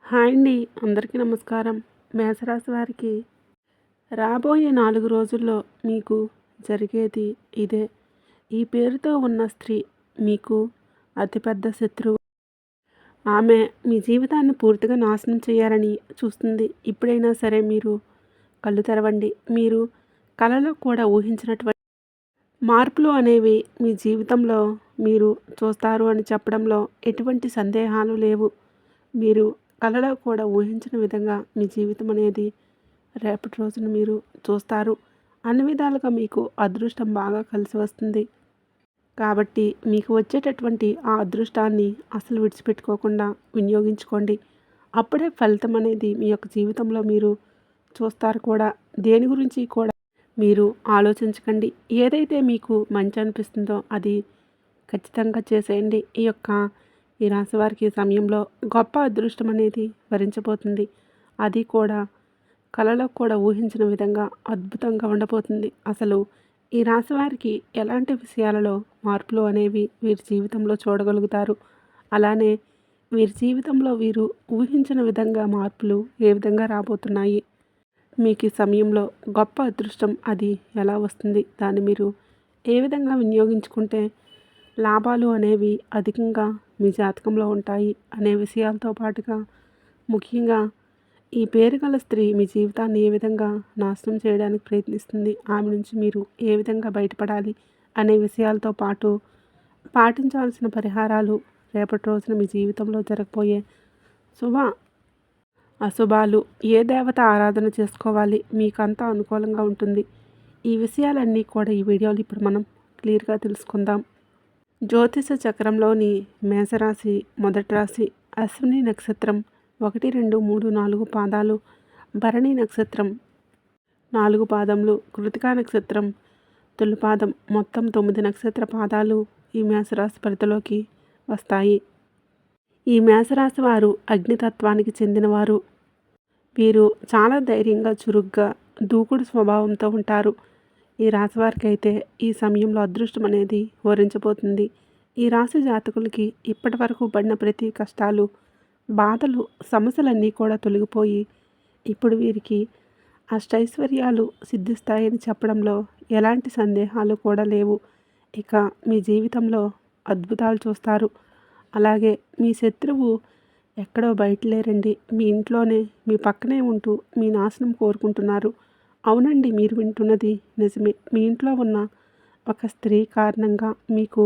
Hi అండి. అందరికీ నమస్కారం. మేషరాశి వారికి రాబోయే 4 రోజుల్లో మీకు జరిగేది ఇదే. ఈ పేరుతో ఉన్న స్త్రీ మీకు అతిపెద్ద శత్రువు. ఆమె మీ జీవితాన్ని పూర్తిగా నాశనం చేయాలని చూస్తుంది. ఇప్పుడైనా సరే మీరు కళ్ళు తెరవండి. మీరు కలలో కూడా ఊహించినటువంటి మార్పులు అనేవి మీ జీవితంలో మీరు చూస్తారు అని చెప్పడంలో ఎటువంటి సందేహాలు లేవు. మీరు కలలో కూడా ఊహించిన విధంగా మీ జీవితం అనేది రేపటి రోజున మీరు చూస్తారు. అన్ని విధాలుగా మీకు అదృష్టం బాగా కలిసి వస్తుంది. కాబట్టి మీకు వచ్చేటటువంటి ఆ అదృష్టాన్ని అసలు విడిచిపెట్టుకోకుండా వినియోగించుకోండి. అప్పుడే ఫలితం అనేది మీ యొక్క జీవితంలో మీరు చూస్తారు కూడా. దేని గురించి కూడా మీరు ఆలోచించకండి. ఏదైతే మీకు మంచి అనిపిస్తుందో అది ఖచ్చితంగా చేసేయండి. ఈ రాశి వారికి ఈ సమయంలో గొప్ప అదృష్టం అనేది వరించబోతుంది. అది కూడా కలలో కూడా ఊహించిన విధంగా అద్భుతంగా ఉండబోతుంది. అసలు ఈ రాశి వారికి ఎలాంటి విషయాలలో మార్పులు అనేవి వీరి జీవితంలో చూడగలుగుతారు. అలానే వీరి జీవితంలో వీరు ఊహించిన విధంగా మార్పులు ఏ విధంగా రాబోతున్నాయి, మీకు ఈ సమయంలో గొప్ప అదృష్టం అది ఎలా వస్తుంది, దాన్ని మీరు ఏ విధంగా వినియోగించుకుంటే లాభాలు అనేవి అధికంగా మీ జాతకంలో ఉంటాయి అనే విషయాలతో పాటుగా ముఖ్యంగా ఈ పేరు గల స్త్రీ మీ జీవితాన్ని ఏ విధంగా నాశనం చేయడానికి ప్రయత్నిస్తుంది, ఆమె నుంచి మీరు ఏ విధంగా బయటపడాలి అనే విషయాలతో పాటు పాటించాల్సిన పరిహారాలు, రేపటి రోజున మీ జీవితంలో జరగబోయే శుభ అశుభాలు, ఏ దేవత ఆరాధన చేసుకోవాలి, మీకంతా అనుకూలంగా ఉంటుంది. ఈ విషయాలన్నీ కూడా ఈ వీడియోలో ఇప్పుడు మనం క్లియర్గా తెలుసుకుందాం. జ్యోతిష చక్రంలోని మేషరాశి మొదటి రాశి. అశ్విని నక్షత్రం 1, 2, 3, 4 పాదాలు, భరణి నక్షత్రం 4 పాదములు, కృతికా నక్షత్రం తొలిపాదం, మొత్తం 9 నక్షత్ర పాదాలు ఈ మేషరాశి పరిధిలోకి వస్తాయి. ఈ మేషరాశి వారు అగ్నితత్వానికి చెందినవారు. వీరు చాలా ధైర్యంగా, చురుగ్గా, దూకుడు స్వభావంతో ఉంటారు. ఈ రాశి వారికి అయితే ఈ సమయంలో అదృష్టం అనేది వరించబోతుంది. ఈ రాశి జాతకులకి ఇప్పటి వరకు పడిన ప్రతి కష్టాలు, బాధలు, సమస్యలన్నీ కూడా తొలగిపోయి ఇప్పుడు వీరికి అష్టైశ్వర్యాలు సిద్ధిస్తాయని చెప్పడంలో ఎలాంటి సందేహాలు కూడా లేవు. ఇక మీ జీవితంలో అద్భుతాలు చూస్తారు. అలాగే మీ శత్రువు ఎక్కడో బయట లేరండి, మీ ఇంట్లోనే, మీ పక్కనే ఉంటూ మీ నాశనం కోరుకుంటున్నారు. అవునండి, మీరు వింటున్నది నిజమే. మీ ఇంట్లో ఉన్న ఒక స్త్రీ కారణంగా మీకు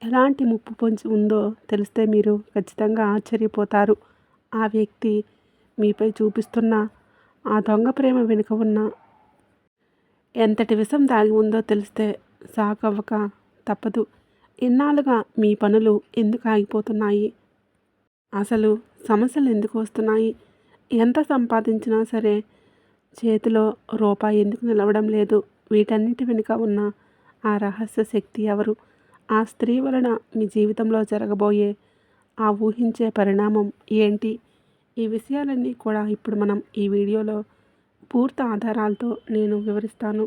ఎలాంటి ముప్పు పొంచి ఉందో తెలిస్తే మీరు ఖచ్చితంగా ఆశ్చర్యపోతారు. ఆ వ్యక్తి మీపై చూపిస్తున్న ఆ దొంగ ప్రేమ వెనుక ఉన్న ఎంతటి విషం దాగి ఉందో తెలిస్తే షాక్ అవ్వక తప్పదు. ఇన్నాళ్ళుగా మీ పనులు ఎందుకు ఆగిపోతున్నాయి, అసలు సమస్యలు ఎందుకు వస్తున్నాయి, ఎంత సంపాదించినా సరే చేతిలో రూపాయి ఎందుకు నిలవడం లేదు, వీటన్నిటి వెనుక ఉన్న ఆ రహస్య శక్తి ఎవరు, ఆ స్త్రీ వలన మీ జీవితంలో జరగబోయే ఆ ఊహించే పరిణామం ఏంటి, ఈ విషయాలన్నీ కూడా ఇప్పుడు మనం ఈ వీడియోలో పూర్తి ఆధారాలతో నేను వివరిస్తాను.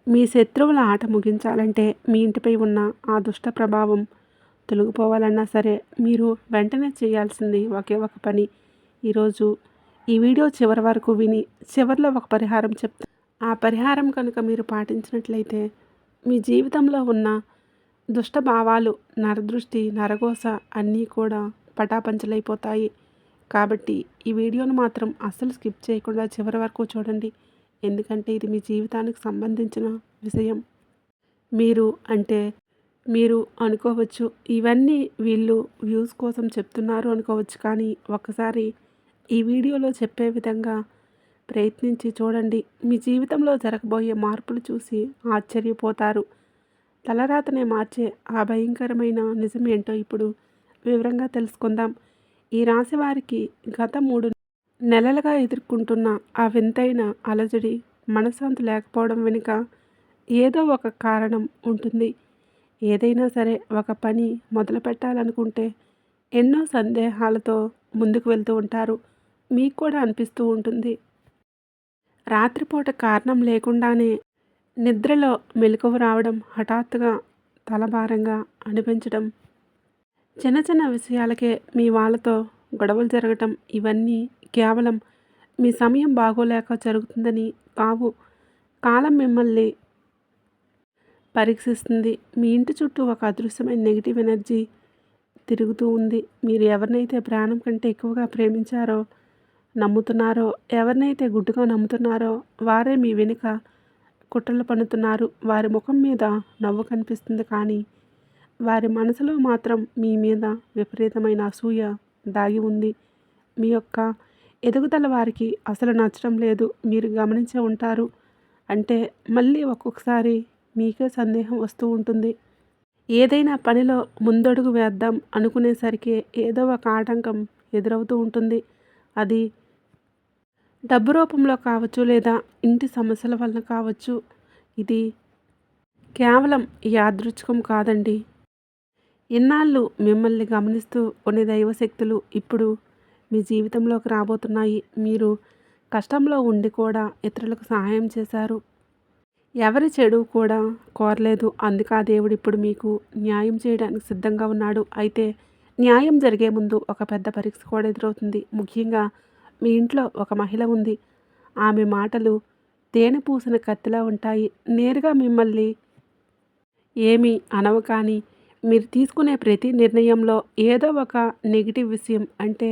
మీ శత్రువుల ఆట ముగించాలంటే, మీ ఇంటిపై ఉన్న ఆ దుష్ట ప్రభావం తొలగిపోవాలన్నా సరే మీరు వెంటనే చేయాల్సింది ఒకే ఒక పని. ఈరోజు ఈ వీడియో చివరి వరకు విని చివరిలో ఒక పరిహారం చెప్తాను. ఆ పరిహారం కనుక మీరు పాటించినట్లయితే మీ జీవితంలో ఉన్న దుష్ట భావాలు, నరదృష్టి, నరఘోష అన్నీ కూడా పటాపంచలైపోతాయి. కాబట్టి ఈ వీడియోను మాత్రం అస్సలు స్కిప్ చేయకుండా చివరి వరకు చూడండి. ఎందుకంటే ఇది మీ జీవితానికి సంబంధించిన విషయం. మీరు అనుకోవచ్చు, ఇవన్నీ వీళ్ళు వ్యూస్ కోసం చెప్తున్నారు అనుకోవచ్చు. కానీ ఒక్కసారి ఈ వీడియోలో చెప్పే విధంగా ప్రయత్నించి చూడండి. మీ జీవితంలో జరగబోయే మార్పులు చూసి ఆశ్చర్యపోతారు. తలరాతనే మార్చే ఆ భయంకరమైన నిజం ఏంటో ఇప్పుడు వివరంగా తెలుసుకుందాం. ఈ రాశి వారికి గత 3 నెలలుగా ఎదుర్కొంటున్న ఆ వింతైన అలజడి, మనశ్శాంతి లేకపోవడం వెనుక ఏదో ఒక కారణం ఉంటుంది. ఏదైనా సరే ఒక పని మొదలు పెట్టాలనుకుంటే ఎన్నో సందేహాలతో ముందుకు వెళ్తూ ఉంటారు. మీకు కూడా అనిపిస్తూ ఉంటుంది, రాత్రిపూట కారణం లేకుండానే నిద్రలో మెలకువ రావడం, హఠాత్తుగా తలభారంగా అనిపించడం, చిన్న చిన్న విషయాలకే మీ వాళ్ళతో గొడవలు జరగటం ఇవన్నీ కేవలం మీ సమయం బాగోలేక జరుగుతుందని కావు. కాలం మిమ్మల్ని పరీక్షిస్తుంది. మీ ఇంటి చుట్టూ ఒక అదృశ్యమైన నెగిటివ్ ఎనర్జీ తిరుగుతూ ఉంది. మీరు ఎవరినైతే ప్రాణం కంటే ఎక్కువగా ప్రేమించారో, నమ్ముతున్నారో, ఎవరినైతే గుడ్డుగా నమ్ముతున్నారో వారే మీ వెనుక కుట్రలు పన్నుతున్నారు. వారి ముఖం మీద నవ్వు కనిపిస్తుంది, కానీ వారి మనసులో మాత్రం మీ మీద విపరీతమైన అసూయ దాగి ఉంది. మీ యొక్క ఎదుగుదల వారికి అసలు నచ్చడం లేదు. మీరు గమనించే ఉంటారు. అంటే మళ్ళీ ఒక్కొక్కసారి మీకే సందేహం వస్తూ ఉంటుంది. ఏదైనా పనిలో ముందడుగు వేద్దాం అనుకునేసరికి ఏదో ఒక ఆటంకం ఎదురవుతూ ఉంటుంది. అది డబ్బు రూపంలో కావచ్చు, లేదా ఇంటి సమస్యల వలన కావచ్చు. ఇది కేవలం యాదృచ్ఛికం కాదండి. ఇన్నాళ్ళు మిమ్మల్ని గమనిస్తూ కొన్ని దైవశక్తులు ఇప్పుడు మీ జీవితంలోకి రాబోతున్నాయి. మీరు కష్టంలో ఉండి కూడా ఇతరులకు సహాయం చేశారు. ఎవరి చెడు కూడా కోరలేదు. అందుకే ఆ దేవుడు ఇప్పుడు మీకు న్యాయం చేయడానికి సిద్ధంగా ఉన్నాడు. అయితే న్యాయం జరిగే ముందు ఒక పెద్ద పరీక్ష కూడా ఎదురవుతుంది. ముఖ్యంగా మీ ఇంట్లో ఒక మహిళ ఉంది. ఆమె మాటలు తేనె పూసిన కత్తిలా ఉంటాయి. నేరుగా మిమ్మల్ని ఏమీ అనవు, కానీ మీరు తీసుకునే ప్రతి నిర్ణయంలో ఏదో ఒక నెగిటివ్ విషయం, అంటే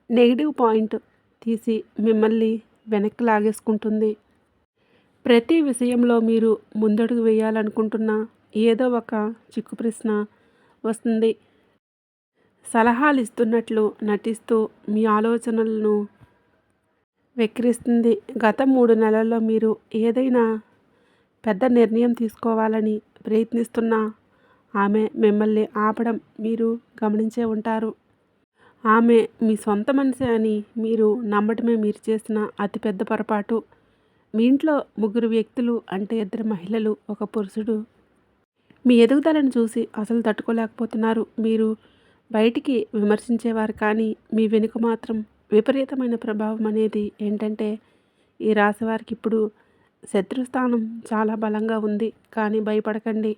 నెగిటివ్ పాయింట్ తీసి మిమ్మల్ని వెనక్కి లాగేసుకుంటుంది. ప్రతి విషయంలో మీరు ముందడుగు వేయాలనుకుంటున్న ఏదో ఒక చిక్కు ప్రశ్న వస్తుంది. సలహాలు ఇస్తున్నట్లు నటిస్తూ మీ ఆలోచనలను వెక్కిరిస్తుంది. గత 3 నెలల్లో మీరు ఏదైనా పెద్ద నిర్ణయం తీసుకోవాలని ప్రయత్నిస్తున్నా ఆమె మిమ్మల్ని ఆపడం మీరు గమనించే ఉంటారు. ఆమె మీ సొంత మనిషి అని మీరు నమ్మటమే మీరు చేసిన అతిపెద్ద పొరపాటు. మీ ఇంట్లో 3 వ్యక్తులు, అంటే 2 మహిళలు, ఒక పురుషుడు మీ ఎదుగుదలను చూసి అసలు తట్టుకోలేకపోతున్నారు. మీరు బయటికి విమర్శించేవారు, కానీ మీ వెనుక మాత్రం విపరీతమైన ప్రభావం అనేది ఏంటంటే, ఈ రాశి వారికి ఇప్పుడు శత్రుస్థానం చాలా బలంగా ఉంది. కానీ భయపడకండి.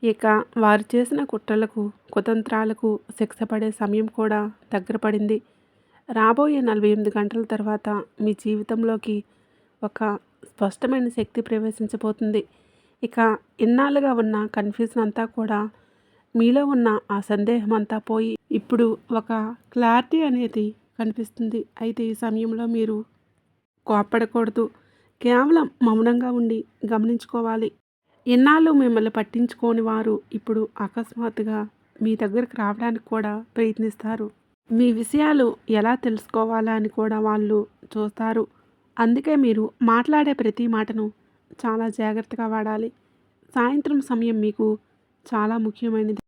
ఇక వారు చేసిన కుట్రలకు, కుతంత్రాలకు శిక్ష పడే సమయం కూడా దగ్గర పడింది. రాబోయే 48 గంటల తర్వాత మీ జీవితంలోకి ఒక స్పష్టమైన శక్తి ప్రవేశించబోతుంది. ఇక ఇన్నాళ్ళుగా ఉన్న కన్ఫ్యూజన్ అంతా కూడా, మీలో ఉన్న ఆ సందేహం అంతా పోయి ఇప్పుడు ఒక క్లారిటీ అనేది కనిపిస్తుంది. అయితే ఈ సమయంలో మీరు కోప్పడకూడదు. కేవలం మౌనంగా ఉండి గమనించుకోవాలి. ఇన్నాళ్ళు మిమ్మల్ని పట్టించుకోని వారు ఇప్పుడు అకస్మాత్తుగా మీ దగ్గరకు రావడానికి కూడా ప్రయత్నిస్తారు. మీ విషయాలు ఎలా తెలుసుకోవాలా అని కూడా వాళ్ళు చూస్తారు. అందుకే మీరు మాట్లాడే ప్రతి మాటను చాలా జాగ్రత్తగా వాడాలి. సాయంత్రం సమయం మీకు చాలా ముఖ్యమైనది.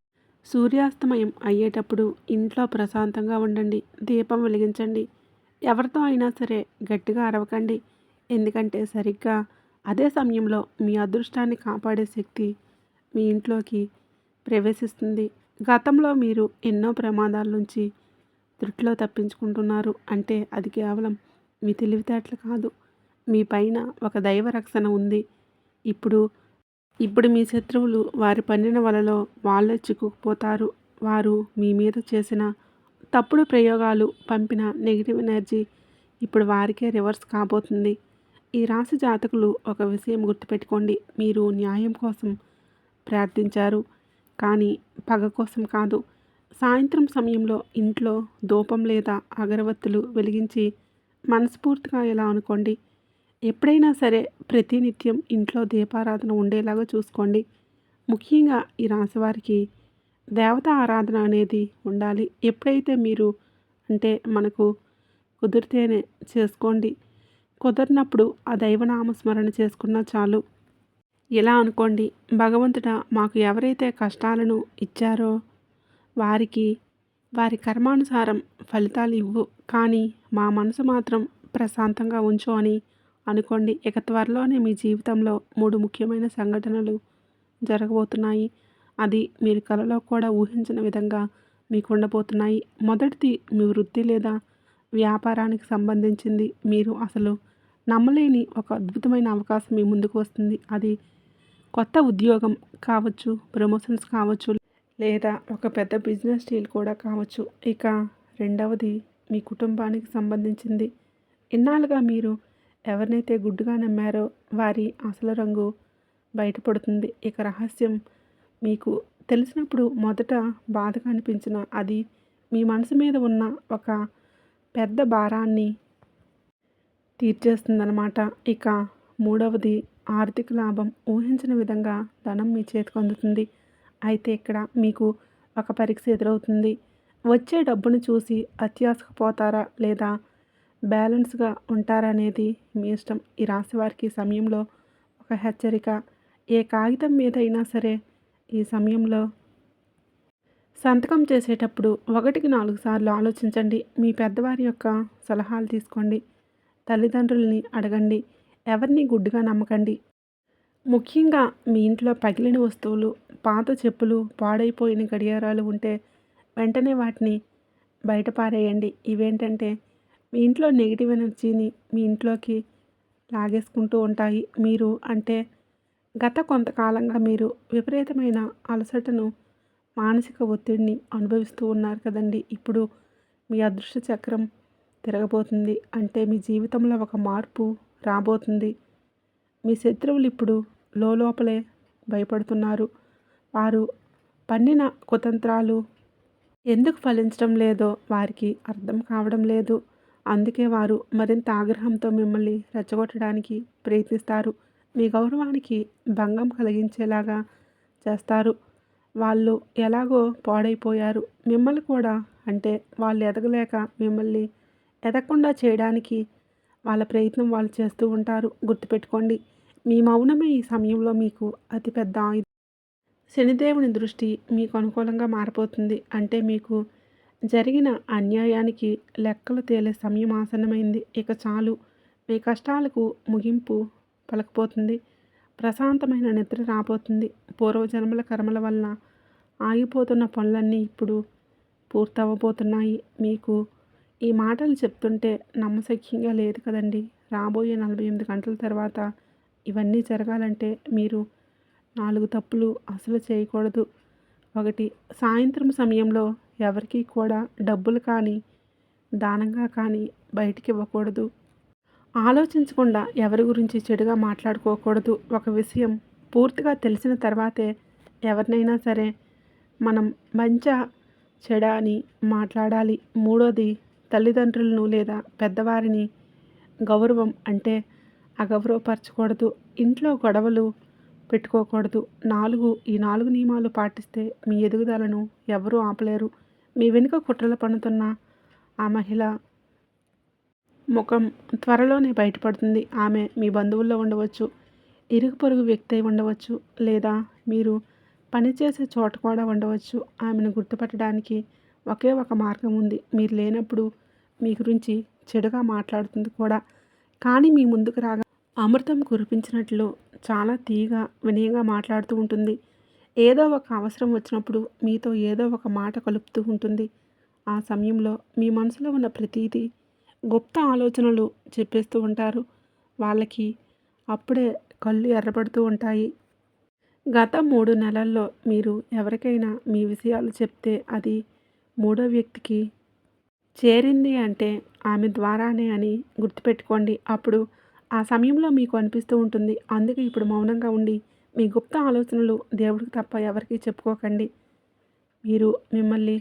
సూర్యాస్తమయం అయ్యేటప్పుడు ఇంట్లో ప్రశాంతంగా ఉండండి. దీపం వెలిగించండి. ఎవరితో అయినా సరే గట్టిగా అరవకండి. ఎందుకంటే సరిగ్గా అదే సమయంలో మీ అదృష్టాన్ని కాపాడే శక్తి మీ ఇంట్లోకి ప్రవేశిస్తుంది. గతంలో మీరు ఎన్నో ప్రమాదాల నుంచి త్రుటిలో తప్పించుకుంటున్నారు. అంటే అది కేవలం మీ తెలివితేటలు కాదు, మీ పైన ఒక దైవ రక్షణ ఉంది. ఇప్పుడు ఇప్పుడు మీ శత్రువులు వారి పన్నిన వలలో వాళ్ళే చిక్కుకుపోతారు. వారు మీ మీద చేసిన తప్పుడు ప్రయోగాలు, పంపిన నెగిటివ్ ఎనర్జీ ఇప్పుడు వారికే రివర్స్ కాబోతుంది. ఈ రాశి జాతకులు ఒక విషయం గుర్తుపెట్టుకోండి. మీరు న్యాయం కోసం ప్రార్థించారు, కానీ పగ కోసం కాదు. సాయంత్రం సమయంలో ఇంట్లో ధూపం లేదా అగరవత్తులు వెలిగించి మనస్ఫూర్తిగా ఇలా అనుకోండి. ఎప్పుడైనా సరే ప్రతినిత్యం ఇంట్లో దీపారాధన ఉండేలాగా చూసుకోండి. ముఖ్యంగా ఈ రాశి వారికి దేవతా ఆరాధన అనేది ఉండాలి. ఎప్పుడైతే మీరు, అంటే మనకు కుదిరితేనే చేసుకోండి. కుదరినప్పుడు ఆ దైవనామస్మరణ చేసుకున్నా చాలు. ఇలా అనుకోండి, భగవంతుడా, మాకు ఎవరైతే కష్టాలను ఇచ్చారో వారికి వారి కర్మానుసారం ఫలితాలు ఇవ్వు, కానీ మా మనసు మాత్రం ప్రశాంతంగా ఉంచు అని అనుకోండి. ఇక త్వరలోనే మీ జీవితంలో 3 ముఖ్యమైన సంఘటనలు జరగబోతున్నాయి. అది మీరు కలలో కూడా ఊహించిన విధంగా మీకు ఉండబోతున్నాయి. మొదటిది మీ వృత్తి లేదా వ్యాపారానికి సంబంధించింది. మీరు అసలు నమ్మలేని ఒక అద్భుతమైన అవకాశం మీ ముందుకు వస్తుంది. అది కొత్త ఉద్యోగం కావచ్చు, ప్రమోషన్స్ కావచ్చు, లేదా ఒక పెద్ద బిజినెస్ డీల్ కూడా కావచ్చు. ఇక రెండవది మీ కుటుంబానికి సంబంధించింది. ఇన్నాళ్ళుగా మీరు ఎవరినైతే గుడ్డిగా నమ్మారో వారి అసలు రంగు బయటపడుతుంది. ఇక రహస్యం మీకు తెలిసినప్పుడు మొదట బాధగా అనిపించిన అది మీ మనసు మీద ఉన్న ఒక పెద్ద భారాన్ని తీర్చేస్తుందన్నమాట. ఇక మూడవది ఆర్థిక లాభం. ఊహించని విధంగా ధనం మీ చేతికి అందుతుంది. అయితే ఇక్కడ మీకు ఒక పరీక్ష ఎదురవుతుంది. వచ్చే డబ్బును చూసి అత్యాశకు పోతారా లేదా బ్యాలెన్స్గా ఉంటారా అనేది మీ ఇష్టం. ఈ రాశి వారికి సమయంలో ఒక హెచ్చరిక. ఏ కాగితం మీద అయినా సరే ఈ సమయంలో సంతకం చేసేటప్పుడు 1కి 4 సార్లు ఆలోచించండి. మీ పెద్దవారి యొక్క సలహాలు తీసుకోండి. తల్లిదండ్రులని అడగండి. ఎవరిని గుడ్డిగా నమ్మకండి. ముఖ్యంగా మీ ఇంట్లో పగిలిన వస్తువులు, పాత చెప్పులు, పాడైపోయిన గడియారాలు ఉంటే వెంటనే వాటిని బయట పారేయండి. ఇవేంటంటే మీ ఇంట్లో నెగిటివ్ ఎనర్జీని మీ ఇంట్లోకి లాగేసుకుంటూ ఉంటాయి. మీరు అంటే గత కొంతకాలంగా మీరు విపరీతమైన అలసటను, మానసిక ఒత్తిడిని అనుభవిస్తూ ఉన్నారు కదండి. ఇప్పుడు మీ అదృష్ట చక్రం తిరగబోతుంది. అంటే మీ జీవితంలో ఒక మార్పు రాబోతుంది. మీ శత్రువులు ఇప్పుడు లోపలే భయపడుతున్నారు. వారు పన్నిన కుతంత్రాలు ఎందుకు ఫలించడం లేదో వారికి అర్థం కావడం లేదు. అందుకే వారు మరింత ఆగ్రహంతో మిమ్మల్ని రెచ్చగొట్టడానికి ప్రయత్నిస్తారు. మీ గౌరవానికి భంగం కలిగించేలాగా చేస్తారు. వాళ్ళు ఎలాగో పాడైపోయారు. మిమ్మల్ని కూడా అంటే వాళ్ళు ఎదగలేక మిమ్మల్ని ఎదగకుండా చేయడానికి వాళ్ళ ప్రయత్నం వాళ్ళు చేస్తూ ఉంటారు. గుర్తుపెట్టుకోండి, మీ మౌనమే ఈ సమయంలో మీకు అతిపెద్ద ఆయుధం. శనిదేవుని దృష్టి మీకు అనుకూలంగా మారిపోతుంది. అంటే మీకు జరిగిన అన్యాయానికి లెక్కలు తేలే సమయం ఆసన్నమైంది. ఇక చాలు, మీ కష్టాలకు ముగింపు పలకపోతుంది. ప్రశాంతమైన నిద్ర రాబోతుంది. పూర్వజన్మల కర్మల వలన ఆగిపోతున్న పనులన్నీ ఇప్పుడు పూర్తవబోతున్నాయి. మీకు ఈ మాటలు చెప్తుంటే నమ్మశక్యంగా లేదు కదండి. రాబోయే 48 గంటల తర్వాత ఇవన్నీ జరగాలంటే మీరు 4 తప్పులు అసలు చేయకూడదు. 1, సాయంత్రం సమయంలో ఎవరికీ కూడా డబ్బులు కానీ, దానంగా కానీ బయటికి ఇవ్వకూడదు. ఆలోచించకుండా ఎవరి గురించి చెడుగా మాట్లాడుకోకూడదు. ఒక విషయం పూర్తిగా తెలిసిన తర్వాతే ఎవరినైనా సరే మనం మంచా చెడా అని మాట్లాడాలి. మూడోది, తల్లిదండ్రులను లేదా పెద్దవారిని గౌరవం అంటే అగౌరవపరచకూడదు. ఇంట్లో గొడవలు పెట్టుకోకూడదు. 4 ఈ 4 నియమాలు పాటిస్తే మీ ఎదుగుదలను ఎవరూ ఆపలేరు. మీ వెనుక కుట్రలు పన్నుతున్న ఆ మహిళ ముఖం త్వరలోనే బయటపడుతుంది. ఆమె మీ బంధువుల్లో ఉండవచ్చు, ఇరుగు పొరుగు వ్యక్తి అయి ఉండవచ్చు, లేదా మీరు పనిచేసే చోట కూడా ఉండవచ్చు. ఆమెను గుర్తుపట్టడానికి ఒకే ఒక మార్గం ఉంది. మీరు లేనప్పుడు మీ గురించి చెడుగా మాట్లాడుతుంది కూడా. కానీ మీ ముందుకు రాగా అమృతం కురిపించినట్లు చాలా తీయగా వినయంగా మాట్లాడుతూ ఉంటుంది. ఏదో ఒక అవసరం వచ్చినప్పుడు మీతో ఏదో ఒక మాట కలుపుతూ ఉంటుంది. ఆ సమయంలో మీ మనసులో ఉన్న ప్రతీదీ గుప్త ఆలోచనలు చెప్పేస్తూ ఉంటారు. వాళ్ళకి అప్పుడే కళ్ళు ఎర్రబడుతూ ఉంటాయి. గత 3 నెలల్లో మీరు ఎవరికైనా మీ విషయాలు చెప్తే అది మూడో వ్యక్తికి చేరింది అంటే ఆమె ద్వారానే అని గుర్తుపెట్టుకోండి. అప్పుడు ఆ సమయంలో మీకు అనిపిస్తూ ఉంటుంది. అందుకే ఇప్పుడు మౌనంగా ఉండి మీ గుప్త ఆలోచనలు దేవుడికి తప్ప ఎవరికీ చెప్పుకోకండి. మీరు మిమ్మల్ని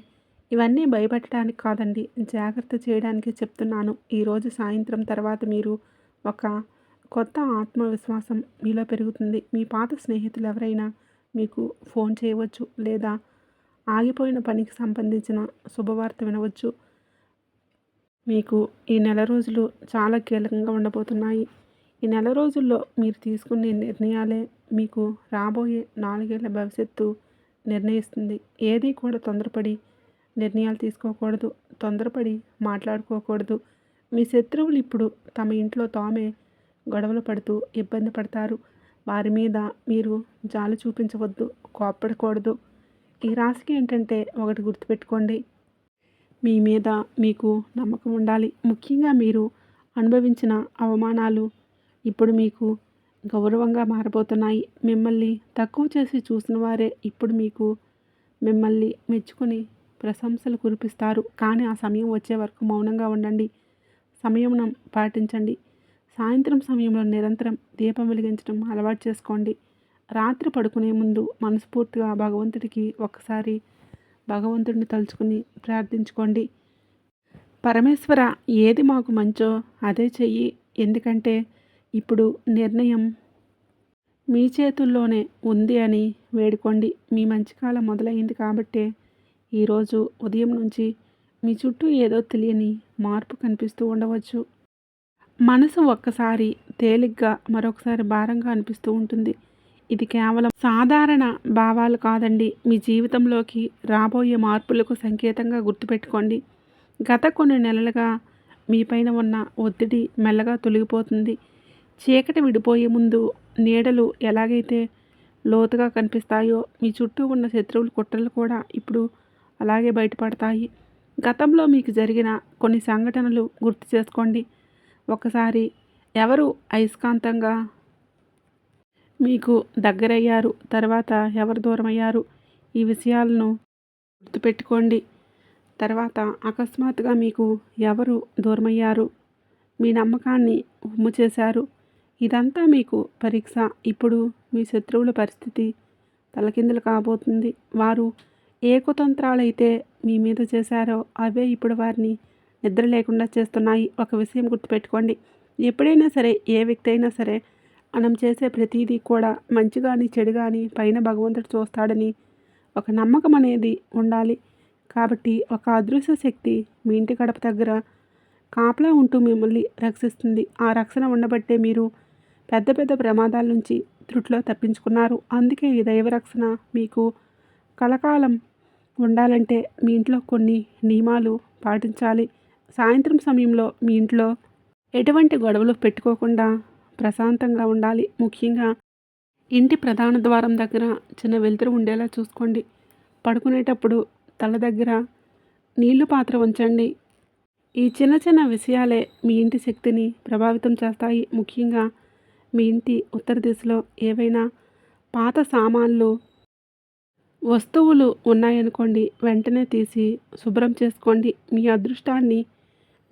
ఇవన్నీ భయపెట్టడానికి కాదండి, జాగ్రత్త చేయడానికే చెప్తున్నాను. ఈరోజు సాయంత్రం తర్వాత మీరు ఒక కొత్త ఆత్మవిశ్వాసం మీలో పెరుగుతుంది. మీ పాత స్నేహితులు ఎవరైనా మీకు ఫోన్ చేయవచ్చు, లేదా ఆగిపోయిన పనికి సంబంధించిన శుభవార్త వినవచ్చు. మీకు ఈ నెల రోజులు చాలా కీలకంగా ఉండబోతున్నాయి. ఈ నెల రోజుల్లో మీరు తీసుకునే నిర్ణయాలే మీకు రాబోయే 4 ఏళ్ల భవిష్యత్తు నిర్ణయిస్తుంది. ఏది కూడా తొందరపడి నిర్ణయాలు తీసుకోకూడదు. తొందరపడి మాట్లాడుకోకూడదు. మీ శత్రువులు ఇప్పుడు తమ ఇంట్లో తామే గొడవలు పడుతూ ఇబ్బంది పడతారు. వారి మీద మీరు జాలి చూపించవద్దు, కోప్పడకూడదు. ఈ రాశికి ఏంటంటే ఒకటి గుర్తుపెట్టుకోండి, మీ మీద మీకు నమ్మకం ఉండాలి. ముఖ్యంగా మీరు అనుభవించిన అవమానాలు ఇప్పుడు మీకు గౌరవంగా మారబోతున్నాయి. మిమ్మల్ని తక్కువ చేసి చూసిన వారే ఇప్పుడు మీకు మిమ్మల్ని మెచ్చుకొని ప్రశంసలు కురిపిస్తారు. కానీ ఆ సమయం వచ్చే వరకు మౌనంగా ఉండండి. సంయమనం పాటించండి. సాయంత్రం సమయంలో నిరంతరం దీపం వెలిగించడం అలవాటు చేసుకోండి. రాత్రి పడుకునే ముందు మనస్ఫూర్తిగా భగవంతుడికి ఒక్కసారి భగవంతుడిని తలుచుకుని ప్రార్థించుకోండి. పరమేశ్వర, ఏది మాకు మంచో అదే చెయ్యి. ఎందుకంటే ఇప్పుడు నిర్ణయం మీ చేతుల్లోనే ఉంది అని వేడుకోండి. మీ మంచి కాలం మొదలైంది కాబట్టే ఈరోజు ఉదయం నుంచి మీ చుట్టూ ఏదో తెలియని మార్పు కనిపిస్తూ ఉండవచ్చు. మనసు ఒక్కసారి తేలిగ్గా మరొకసారి భారంగా అనిపిస్తూ ఉంటుంది. ఇది కేవలం సాధారణ భావాలు కాదండి. మీ జీవితంలోకి రాబోయే మార్పులకు సంకేతంగా గుర్తుపెట్టుకోండి. గత కొన్ని నెలలుగా మీపైన ఉన్న ఒత్తిడి మెల్లగా తొలగిపోతుంది. చీకటి విడిపోయే ముందు నీడలు ఎలాగైతే లోతుగా కనిపిస్తాయో మీ చుట్టూ ఉన్న శత్రువుల కుట్రలు కూడా ఇప్పుడు అలాగే బయటపడతాయి. గతంలో మీకు జరిగిన కొన్ని సంఘటనలు గుర్తు చేసుకోండి. ఒకసారి ఎవరు అయస్కాంతంగా మీకు దగ్గరయ్యారు, తర్వాత ఎవరు దూరమయ్యారు, ఈ విషయాలను గుర్తుపెట్టుకోండి. తర్వాత అకస్మాత్తుగా మీకు ఎవరు దూరమయ్యారు, మీ నమ్మకాన్ని ఉమ్ము చేశారు. ఇదంతా మీకు పరీక్ష. ఇప్పుడు మీ శత్రువుల పరిస్థితి తలకిందులు కాబోతుంది. వారు ఏ కుతంత్రాలైతే మీ మీద చేశారో అవే ఇప్పుడు వారిని నిద్ర లేకుండా చేస్తున్నాయి. ఒక విషయం గుర్తుపెట్టుకోండి. ఎప్పుడైనా సరే, ఏ వ్యక్తి అయినా సరే, మనం చేసే ప్రతిదీ కూడా మంచి కానీ చెడు కానీ పైన భగవంతుడు చూస్తాడని ఒక నమ్మకం అనేది ఉండాలి. కాబట్టి ఒక అదృశ్య శక్తి మీ ఇంటి గడప దగ్గర కాపలా ఉంటూ మిమ్మల్ని రక్షిస్తుంది. ఆ రక్షణ ఉండబట్టే మీరు పెద్ద పెద్ద ప్రమాదాల నుంచి త్రుట్లో తప్పించుకున్నారు. అందుకే ఈ దైవరక్షణ మీకు కలకాలం ఉండాలంటే మీ ఇంట్లో కొన్ని నియమాలు పాటించాలి. సాయంత్రం సమయంలో మీ ఇంట్లో ఎటువంటి గొడవలు పెట్టుకోకుండా ప్రశాంతంగా ఉండాలి. ముఖ్యంగా ఇంటి ప్రధాన ద్వారం దగ్గర చిన్న వెలుతురు ఉండేలా చూసుకోండి. పడుకునేటప్పుడు తల దగ్గర నీళ్లు పాత్ర ఉంచండి. ఈ చిన్న చిన్న విషయాలే మీ ఇంటి శక్తిని ప్రభావితం చేస్తాయి. ముఖ్యంగా మీ ఇంటి ఉత్తర దిశలో ఏవైనా పాత సామాన్లు, వస్తువులు ఉన్నాయనుకోండి, వెంటనే తీసి శుభ్రం చేసుకోండి. మీ అదృష్టాన్ని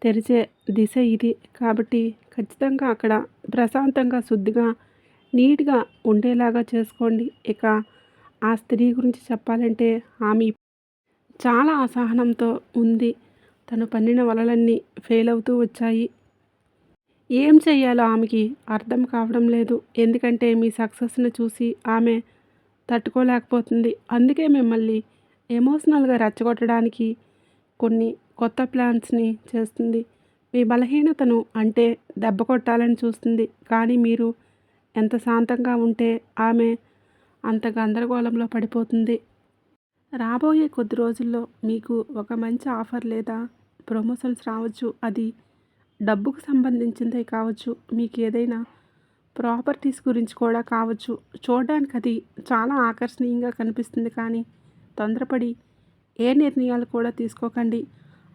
తెరిచే దిశ ఇది. కాబట్టి ఖచ్చితంగా అక్కడ ప్రశాంతంగా, శుద్ధిగా, నీట్గా ఉండేలాగా చేసుకోండి. ఇక ఆ స్త్రీ గురించి చెప్పాలంటే ఆమె చాలా అసహనంతో ఉంది. తను పన్నిన వలలన్నీ ఫెయిల్ అవుతూ వచ్చాయి. ఏం చెయ్యాలో ఆమెకి అర్థం కావడం లేదు. ఎందుకంటే మీ సక్సెస్ని చూసి ఆమె తట్టుకోలేకపోతుంది. అందుకే మిమ్మల్ని ఎమోషనల్గా రెచ్చగొట్టడానికి కొన్ని కొత్త ప్లాన్స్ని చేస్తుంది. మీ బలహీనతను అంటే దెబ్బ కొట్టాలని చూస్తుంది. కానీ మీరు ఎంత శాంతంగా ఉంటే ఆమె అంత గందరగోళంలో పడిపోతుంది. రాబోయే కొద్ది రోజుల్లో మీకు ఒక మంచి ఆఫర్ లేదా ప్రమోషన్స్ రావచ్చు. అది డబ్బుకు సంబంధించిందే కావచ్చు, మీకు ఏదైనా ప్రాపర్టీస్ గురించి కూడా కావచ్చు. చూడడానికి అది చాలా ఆకర్షణీయంగా కనిపిస్తుంది. కానీ తొందరపడి ఏ నిర్ణయాలు కూడా తీసుకోకండి.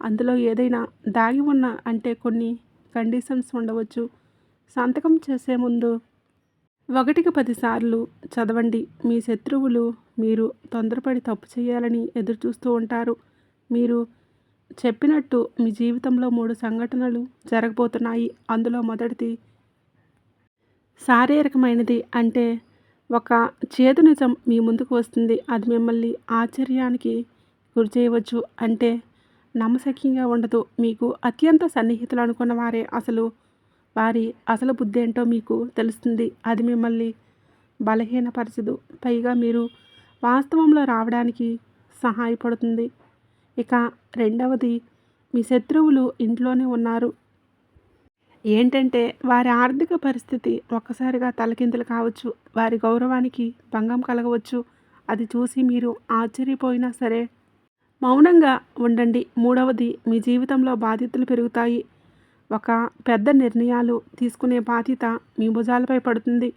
అందులో ఏదైనా దాగి ఉన్న అంటే కొన్ని కండిషన్స్ ఉండవచ్చు. సంతకం చేసే ముందు 1కి 10 సార్లు చదవండి. మీ శత్రువులు మీరు తొందరపడి తప్పు చేయాలని ఎదురుచూస్తూ ఉంటారు. మీరు చెప్పినట్టు మీ జీవితంలో 3 సంఘటనలు జరగబోతున్నాయి. అందులో మొదటిది శారీరకమైనది. అంటే ఒక చేదు నిజం మీ ముందుకు వస్తుంది. అది మిమ్మల్ని ఆశ్చర్యానికి గురి చేయవచ్చు. అంటే నమ్మశక్యంగా ఉండదు. మీకు అత్యంత సన్నిహితులు అనుకున్న వారే వారి అసలు బుద్ధి ఏంటో మీకు తెలుస్తుంది. అది మిమ్మల్ని బలహీనపరచదు. పైగా మీరు వాస్తవంలో రావడానికి సహాయపడుతుంది. ఇక రెండవది, మీ శత్రువులు ఇంట్లోనే ఉన్నారు. ఏంటంటే వారి ఆర్థిక పరిస్థితి ఒక్కసారిగా తలకిందులు కావచ్చు. వారి గౌరవానికి భంగం కలగవచ్చు. అది చూసి మీరు ఆశ్చర్యపోయినా సరే మౌనంగా ఉండండి. మూడవది, మీ జీవితంలో బాధ్యతలు పెరుగుతాయి. ఒక పెద్ద నిర్ణయాలు తీసుకునే బాధ్యత మీ భుజాలపై పడుతుంది.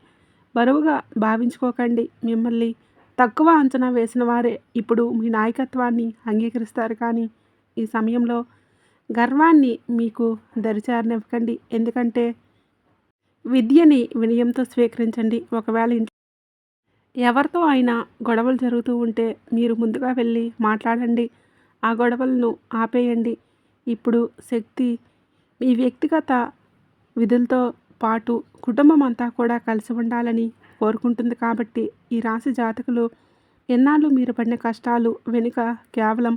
బరువుగా భావించుకోకండి. మిమ్మల్ని తక్కువ అంచనా వేసిన వారే ఇప్పుడు మీ నాయకత్వాన్ని అంగీకరిస్తారు. కానీ ఈ సమయంలో గర్వాన్ని మీకు దరిచారనివ్వకండి. ఎందుకంటే విద్యని వినయంతో స్వీకరించండి. ఒకవేళ ఇంట్లో ఎవరితో అయినా గొడవలు జరుగుతూ ఉంటే మీరు ముందుగా వెళ్ళి మాట్లాడండి. ఆ గొడవలను ఆపేయండి. ఇప్పుడు శక్తి మీ వ్యక్తిగత విధులతో పాటు కుటుంబం అంతా కూడా కలిసి ఉండాలని కోరుకుంటుంది కాబట్టి ఈ రాశి జాతకులు ఎన్నాళ్ళు మీరు పడిన కష్టాలు వెనుక కేవలం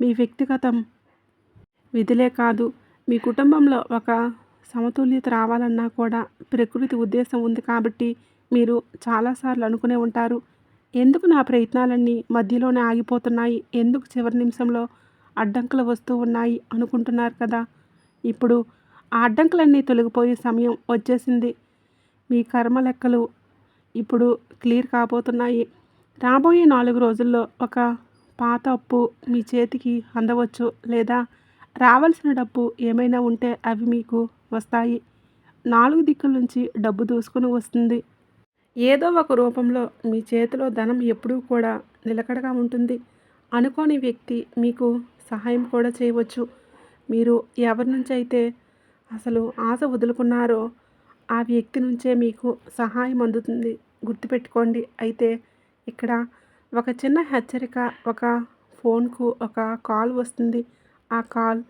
మీ వ్యక్తిగతం విధులే కాదు, మీ కుటుంబంలో ఒక సమతుల్యత రావాలన్నా కూడా ప్రకృతి ఉద్దేశం ఉంది కాబట్టి మీరు చాలాసార్లు అనుకునే ఉంటారు, ఎందుకు నా ప్రయత్నాలన్నీ మధ్యలోనే ఆగిపోతున్నాయి, ఎందుకు చివరి నిమిషంలో అడ్డంకులు వస్తూ ఉన్నాయి అనుకుంటున్నారు కదా. ఇప్పుడు ఆ అడ్డంకులన్నీ తొలగిపోయే సమయం వచ్చేసింది. మీ కర్మ లెక్కలు ఇప్పుడు క్లియర్ కాబోతున్నాయి. రాబోయే 4 రోజుల్లో ఒక పాత అప్పు మీ చేతికి అందవచ్చు, లేదా రావాల్సిన డబ్బు ఏమైనా ఉంటే అవి మీకు వస్తాయి. 4 దిక్కుల నుంచి డబ్బు దూసుకుని వస్తుంది. ఏదో ఒక రూపంలో మీ చేతిలో ధనం ఎప్పుడూ కూడా నిలకడగా ఉంటుంది. అనుకోని వ్యక్తి మీకు సహాయం కూడా చేయవచ్చు. మీరు ఎవరి నుంచి అయితే అసలు ఆశ వదులుకున్నారో ఆ వ్యక్తి నుంచే మీకు సహాయం అందుతుంది. గుర్తుపెట్టుకోండి. అయితే ఇక్కడ ఒక చిన్న హెచ్చరిక, ఒక ఫోన్కు ఒక కాల్ వస్తుంది. ఆ కాల్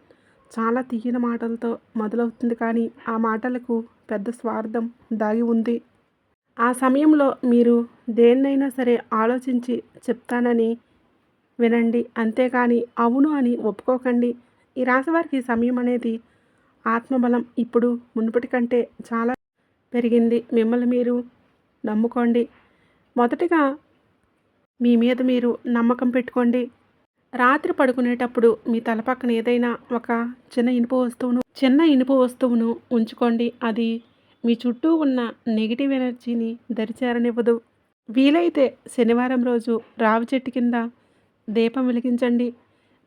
చాలా తీయని మాటలతో మొదలవుతుంది, కానీ ఆ మాటలకు పెద్ద స్వార్థం దాగి ఉంది. ఆ సమయంలో మీరు దేన్నైనా సరే ఆలోచించి చెప్తానని వినండి, అంతేకాని అవును అని ఒప్పుకోకండి. ఈ రాశి వారికి ఈ సమయం అనేది ఆత్మబలం ఇప్పుడు మునుపటి కంటే చాలా పెరిగింది. మిమ్మల్ని మీరు నమ్ముకోండి. మొదటిగా మీ మీద మీరు నమ్మకం పెట్టుకోండి. రాత్రి పడుకునేటప్పుడు మీ తల పక్కన ఏదైనా ఒక చిన్న ఇనుప వస్తువును ఉంచుకోండి. అది మీ చుట్టూ ఉన్న నెగిటివ్ ఎనర్జీని దరిచేరనివ్వదు. వీలైతే శనివారం రోజు రావి చెట్టు కింద దీపం వెలిగించండి.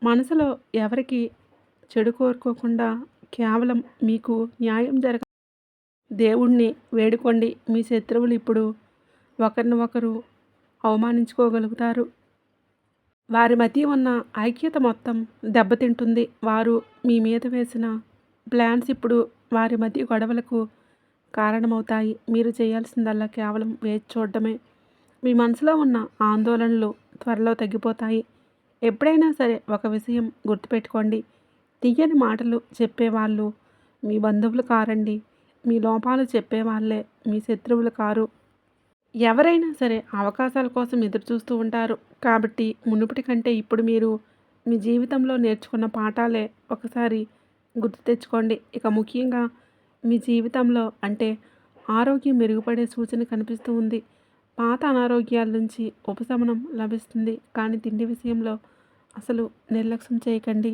మనసులో ఎవరికి చెడు కోరుకోకుండా కేవలం మీకు న్యాయం దేవుణ్ణి వేడుకోండి. మీ శత్రువులు ఇప్పుడు ఒకరిని ఒకరు అవమానించుకోగలుగుతారు. వారి మధ్య ఉన్న ఐక్యత మొత్తం దెబ్బతింటుంది. వారు మీ మీద వేసిన ప్లాన్స్ ఇప్పుడు వారి మధ్య గొడవలకు కారణమవుతాయి. మీరు చేయాల్సిందల్లా కేవలం వేచి చూడడమే. మీ మనసులో ఉన్న ఆందోళనలు త్వరలో తగ్గిపోతాయి. ఎప్పుడైనా సరే ఒక విషయం గుర్తుపెట్టుకోండి, తీయని మాటలు చెప్పేవాళ్ళు మీ బంధువులు కారండి. మీ లోపాలు చెప్పేవాళ్ళే మీ శత్రువులు కారు. ఎవరైనా సరే అవకాశాల కోసం ఎదురు చూస్తూ ఉంటారు. కాబట్టి మునుపటి కంటే ఇప్పుడు మీరు మీ జీవితంలో నేర్చుకున్న పాఠాలే ఒకసారి గుర్తు తెచ్చుకోండి. ఇక ముఖ్యంగా మీ జీవితంలో అంటే ఆరోగ్యం మెరుగుపడే సూచన కనిపిస్తూ ఉంది. పాత అనారోగ్యాల నుంచి ఉపశమనం లభిస్తుంది. కానీ తిండి విషయంలో అసలు నిర్లక్ష్యం చేయకండి.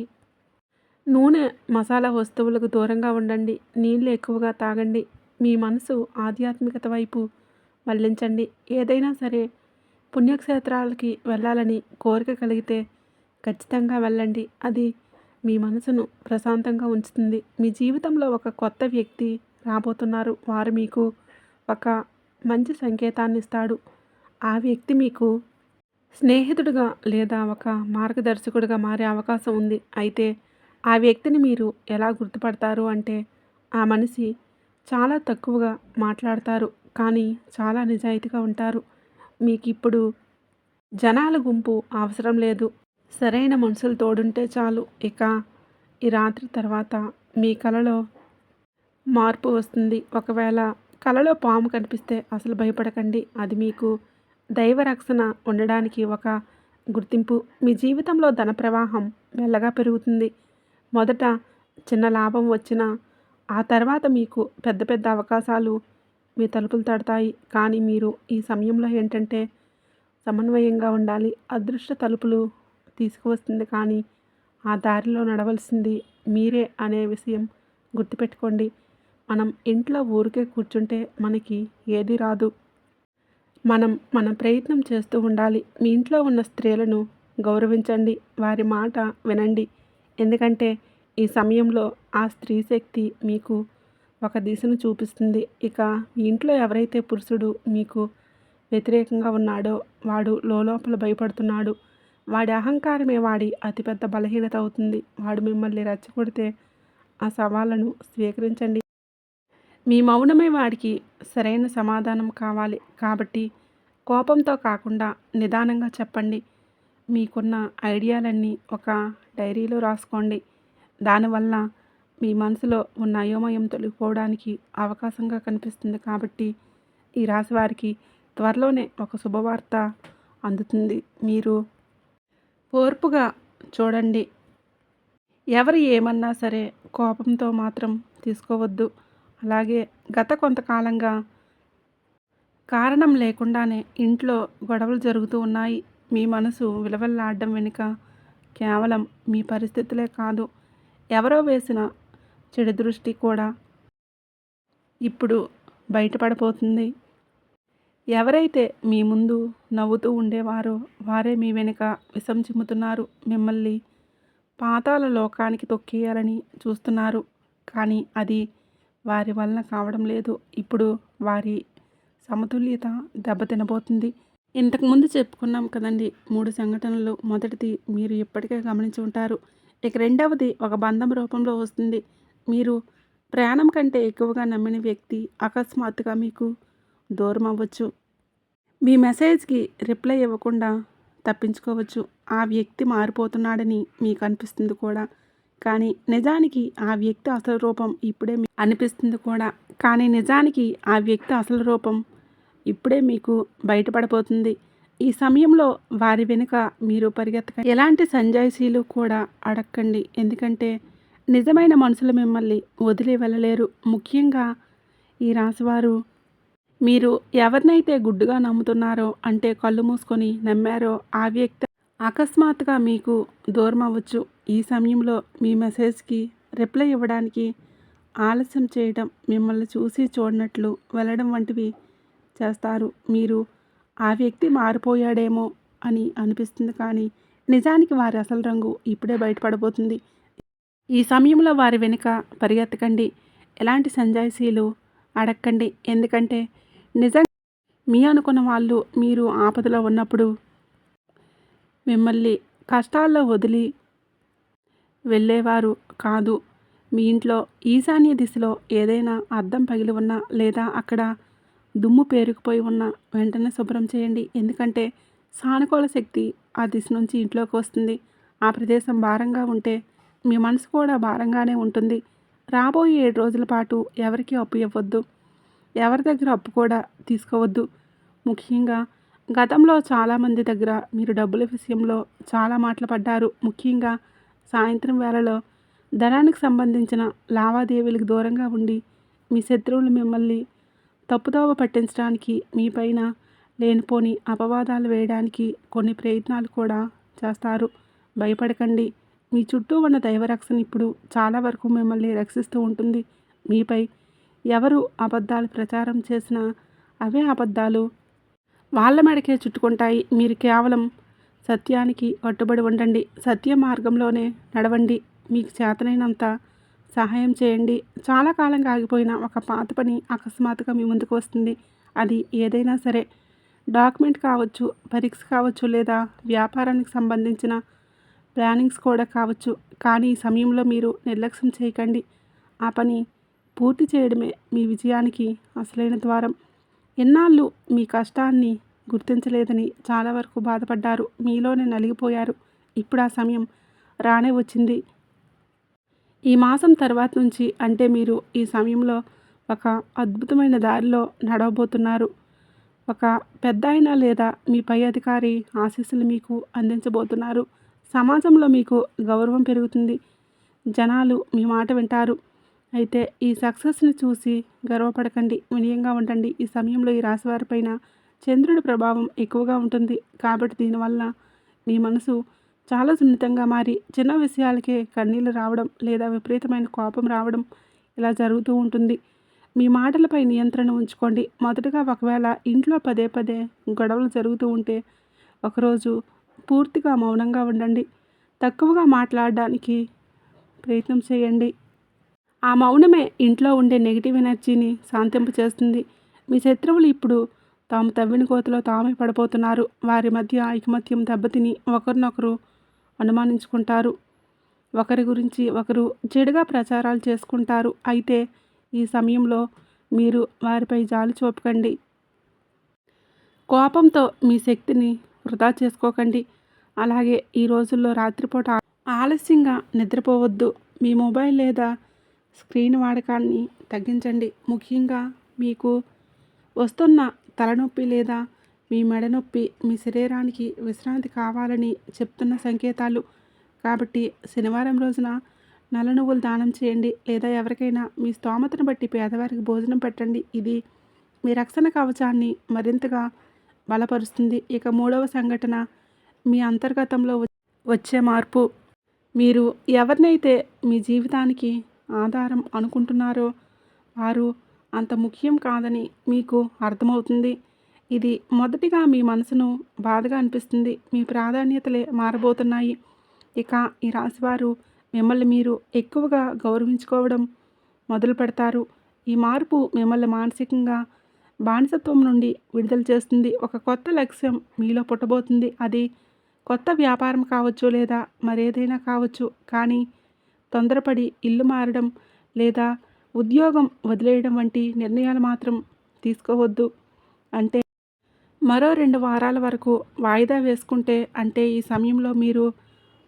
నూనె, మసాలా వస్తువులకు దూరంగా ఉండండి. నీళ్ళు ఎక్కువగా తాగండి. మీ మనసు ఆధ్యాత్మికత వైపు మళ్లించండి. ఏదైనా సరే పుణ్యక్షేత్రాలకి వెళ్ళాలని కోరిక కలిగితే ఖచ్చితంగా వెళ్ళండి. అది మీ మనసును ప్రశాంతంగా ఉంచుతుంది. మీ జీవితంలో ఒక కొత్త వ్యక్తి రాబోతున్నారు. వారు మీకు ఒక మంచి సంకేతాన్ని ఇస్తాడు. ఆ వ్యక్తి మీకు స్నేహితుడిగా లేదా ఒక మార్గదర్శకుడిగా మారే అవకాశం ఉంది. అయితే ఆ వ్యక్తిని మీరు ఎలా గుర్తుపడతారు అంటే, ఆ మనిషి చాలా తక్కువగా మాట్లాడతారు, కానీ చాలా నిజాయితీగా ఉంటారు. మీకు ఇప్పుడు జనాల గుంపు అవసరం లేదు. సరైన మనుషులు తోడుంటే చాలు. ఇక ఈ రాత్రి తర్వాత మీ కలలో మార్పు వస్తుంది. ఒకవేళ కలలో పాము కనిపిస్తే అసలు భయపడకండి. అది మీకు దైవ రక్షణ ఉండడానికి ఒక గుర్తింపు. మీ జీవితంలో ధన ప్రవాహం మెల్లగా పెరుగుతుంది. మొదట చిన్న లాభం వచ్చినా ఆ తర్వాత మీకు పెద్ద పెద్ద అవకాశాలు మీ తలుపులు తడతాయి. కానీ మీరు ఈ సమయంలో ఏంటంటే సమన్వయంగా ఉండాలి. అదృష్ట తలుపులు తీసుకువస్తుంది, కానీ ఆ దారిలో నడవలసింది మీరే అనే విషయం గుర్తుపెట్టుకోండి. మనం ఇంట్లో ఊరికే కూర్చుంటే మనకి ఏది రాదు. మన ప్రయత్నం చేస్తూ ఉండాలి. మీ ఇంట్లో ఉన్న స్త్రీలను గౌరవించండి. వారి మాట వినండి. ఎందుకంటే ఈ సమయంలో ఆ స్త్రీ శక్తి మీకు ఒక దిశను చూపిస్తుంది. ఇక మీ ఇంట్లో ఎవరైతే పురుషుడు మీకు వ్యతిరేకంగా ఉన్నాడో వాడు లోపల భయపడుతున్నాడు. వాడి అహంకారమే వాడి అతిపెద్ద బలహీనత అవుతుంది. వాడు మిమ్మల్ని రెచ్చగొడితే ఆ సవాళ్ళను స్వీకరించండి. మీ మౌనమే వాడికి సరైన సమాధానం కావాలి. కాబట్టి కోపంతో కాకుండా నిదానంగా చెప్పండి. మీకున్న ఐడియాలన్నీ ఒక డైరీలో రాసుకోండి. దానివల్ల మీ మనసులో ఉన్న అయోమయం తొలగిపోవడానికి అవకాశంగా కనిపిస్తుంది. కాబట్టి ఈ రాశి వారికి త్వరలోనే ఒక శుభవార్త అందుతుంది. మీరు ఓర్పుగా చూడండి. ఎవరు ఏమన్నా సరే కోపంతో మాత్రం తీసుకోవద్దు. అలాగే గత కొంతకాలంగా కారణం లేకుండానే ఇంట్లో గొడవలు జరుగుతూ ఉన్నాయి. మీ మనసు విలవెల్లాడడం వెనుక కేవలం మీ పరిస్థితులే కాదు, ఎవరో వేసిన చెడు దృష్టి కూడా ఇప్పుడు బయటపడిపోతుంది. ఎవరైతే మీ ముందు నవ్వుతూ ఉండేవారో వారే మీ వెనుక విషం చిమ్ముతున్నారు. మిమ్మల్ని పాతాళ లోకానికి తొక్కేయాలని చూస్తున్నారు. కానీ అది వారి వలన కావడం లేదు. ఇప్పుడు వారి సమతుల్యత దెబ్బతినబోతుంది. ఇంతకుముందు చెప్పుకున్నాం కదండి 3 సంఘటనలు. మొదటిది మీరు ఇప్పటికే గమనించి ఉంటారు. ఇక రెండవది ఒక బంధం రూపంలో వస్తుంది. మీరు ప్రాణం కంటే ఎక్కువగా నమ్మిన వ్యక్తి అకస్మాత్తుగా మీకు దూరం అవ్వచ్చు. మీ మెసేజ్కి రిప్లై ఇవ్వకుండా తప్పించుకోవచ్చు. ఆ వ్యక్తి మారిపోతున్నాడని మీకు అనిపిస్తుంది కూడా. కానీ నిజానికి ఆ వ్యక్తి అసలు రూపం ఇప్పుడే అనిపిస్తుంది కూడా. కానీ నిజానికి ఆ వ్యక్తి అసలు రూపం ఇప్పుడే మీకు బయటపడిపోతుంది. ఈ సమయంలో వారి వెనుక మీరు పరిగెత్తకండి. ఎలాంటి సంజాయిషీలు కూడా అడగండి. ఎందుకంటే నిజమైన మనుషులు మిమ్మల్ని వదిలి వెళ్ళలేరు. ముఖ్యంగా ఈ రాశివారు మీరు ఎవరినైతే గుడ్డుగా నమ్ముతున్నారో, అంటే కళ్ళు మూసుకొని నమ్మారో ఆ వ్యక్తి అకస్మాత్తుగా మీకు దూరం అవ్వచ్చు. ఈ సమయంలో మీ మెసేజ్కి రిప్లై ఇవ్వడానికి ఆలస్యం చేయడం, మిమ్మల్ని చూసి చూడనట్లు వెళ్ళడం వంటివి చేస్తారు. మీరు ఆ వ్యక్తి మారిపోయాడేమో అని అనిపిస్తుంది. కానీ నిజానికి వారి అసలు రంగు ఇప్పుడే బయటపడబోతుంది. ఈ సమయంలో వారి వెనుక పరిగెత్తకండి. ఎలాంటి సంజాయిషీలు అడగండి. ఎందుకంటే నిజంగా మీ అనుకున్న వాళ్ళు మీరు ఆపదలో ఉన్నప్పుడు మిమ్మల్ని కష్టాల్లో వదిలి వెళ్ళేవారు కాదు. మీ ఇంట్లో ఈశాన్య దిశలో ఏదైనా అద్దం పగిలి ఉన్నా లేదా అక్కడ దుమ్ము పేరుకుపోయి ఉన్న వెంటనే శుభ్రం చేయండి. ఎందుకంటే సానుకూల శక్తి ఆ దిశ నుంచి ఇంట్లోకి వస్తుంది. ఆ ప్రదేశం భారంగా ఉంటే మీ మనసు కూడా భారంగానే ఉంటుంది. రాబోయే 7 రోజుల పాటు ఎవరికి అప్పు ఇవ్వద్దు. ఎవరి దగ్గర అప్పు కూడా తీసుకోవద్దు. ముఖ్యంగా గతంలో చాలామంది దగ్గర మీరు డబ్బుల విషయంలో చాలా మాటలు పడ్డారు. ముఖ్యంగా సాయంత్రం వేళలో ధనానికి సంబంధించిన లావాదేవీలకు దూరంగా ఉండి మీ శత్రువులు మిమ్మల్ని తప్పుదోవ పట్టించడానికి, మీ పైన లేనిపోని అపవాదాలు వేయడానికి కొన్ని ప్రయత్నాలు కూడా చేస్తారు. భయపడకండి. మీ చుట్టూ ఉన్న దైవరక్షణ ఇప్పుడు చాలా వరకు మిమ్మల్ని రక్షిస్తూ ఉంటుంది. మీపై ఎవరు అబద్ధాలు ప్రచారం చేసినా అవే అబద్ధాలు వాళ్ళ మెడకే చుట్టుకుంటాయి. మీరు కేవలం సత్యానికి కట్టుబడి ఉండండి. సత్య మార్గంలోనే నడవండి. మీకు చేతనైనంత సహాయం చేయండి. చాలా కాలంగా ఆగిపోయిన ఒక పాత పని అకస్మాత్తుగా మీ ముందుకు వస్తుంది. అది ఏదైనా సరే, డాక్యుమెంట్ కావచ్చు, పరీక్ష కావచ్చు, లేదా వ్యాపారానికి సంబంధించిన ప్లానింగ్స్ కూడా కావచ్చు. కానీ ఈ సమయంలో మీరు నిర్లక్ష్యం చేయకండి. ఆ పని పూర్తి చేయడమే మీ విజయానికి అసలైన ద్వారం. ఎన్నాళ్ళు మీ కష్టాన్ని గుర్తించలేదని చాలా వరకు బాధపడ్డారు. మీలోనే నలిగిపోయారు. ఇప్పుడు ఆ సమయం రానే వచ్చింది. ఈ మాసం తర్వాత నుంచి, అంటే మీరు ఈ సమయంలో ఒక అద్భుతమైన దారిలో నడవబోతున్నారు. ఒక పెద్దాయన లేదా మీ పై అధికారి ఆశీస్సులు మీకు అందించబోతున్నారు. సమాజంలో మీకు గౌరవం పెరుగుతుంది. జనాలు మీ మాట వింటారు. అయితే ఈ సక్సెస్ని చూసి గర్వపడకండి. వినయంగా ఉండండి. ఈ సమయంలో ఈ రాశివారిపైన చంద్రుడి ప్రభావం ఎక్కువగా ఉంటుంది. కాబట్టి దీనివల్ల మీ మనసు చాలా సున్నితంగా మారి చిన్న విషయాలకే కన్నీళ్ళు రావడం లేదా విపరీతమైన కోపం రావడం ఇలా జరుగుతూ ఉంటుంది. మీ మాటలపై నియంత్రణ ఉంచుకోండి. మొదటగా ఒకవేళ ఇంట్లో పదే పదే గొడవలు జరుగుతూ ఉంటే ఒకరోజు పూర్తిగా మౌనంగా ఉండండి. తక్కువగా మాట్లాడడానికి ప్రయత్నం చేయండి. ఆ మౌనమే ఇంట్లో ఉండే నెగిటివ్ ఎనర్జీని శాంతింప చేస్తుంది. మీ శత్రువులు ఇప్పుడు తాము తవ్విన కోతిలో తామే పడిపోతున్నారు. వారి మధ్య ఐకమత్యం దెబ్బతిని ఒకరినొకరు అనుమానించుకుంటారు. ఒకరి గురించి ఒకరు చెడుగా ప్రచారాలు చేసుకుంటారు. అయితే ఈ సమయంలో మీరు వారిపై జాలి చూపకండి. కోపంతో మీ శక్తిని వృధా చేసుకోకండి. అలాగే ఈ రోజుల్లో రాత్రిపూట ఆలస్యంగా నిద్రపోవద్దు. మీ మొబైల్ లేదా స్క్రీన్ వాడకాన్ని తగ్గించండి. ముఖ్యంగా మీకు వస్తున్న తలనొప్పి లేదా మీ మెడ నొప్పి మీ శరీరానికి విశ్రాంతి కావాలని చెప్తున్న సంకేతాలు. కాబట్టి శనివారం రోజున నల్ల నువ్వులు దానం చేయండి, లేదా ఎవరికైనా మీ స్తోమతను బట్టి పేదవారికి భోజనం పెట్టండి. ఇది మీ రక్షణ కవచాన్ని మరింతగా బలపరుస్తుంది. ఇక మూడవ సంఘటన మీ అంతర్గతంలో వచ్చే మార్పు. మీరు ఎవరినైతే మీ జీవితానికి ఆధారం అనుకుంటున్నారో వారు అంత ముఖ్యం కాదని మీకు అర్థమవుతుంది. ఇది మొదటిగా మీ మనసును బాధగా అనిపిస్తుంది. మీ ప్రాధాన్యతలే మారబోతున్నాయి. ఇక ఈ రాశివారు మిమ్మల్ని మీరు ఎక్కువగా గౌరవించుకోవడం మొదలు పెడతారు. ఈ మార్పు మిమ్మల్ని మానసికంగా బానిసత్వం నుండి విడుదల చేస్తుంది. ఒక కొత్త లక్ష్యం మీలో పుట్టబోతుంది. అది కొత్త వ్యాపారం కావచ్చు, లేదా మరేదైనా కావచ్చు. కానీ తొందరపడి ఇల్లు మారడం లేదా ఉద్యోగం వదిలేయడం వంటి నిర్ణయాలు మాత్రం తీసుకోవద్దు. అంటే మరో 2 వారాల వరకు వాయిదా వేసుకుంటే, అంటే ఈ సమయంలో మీరు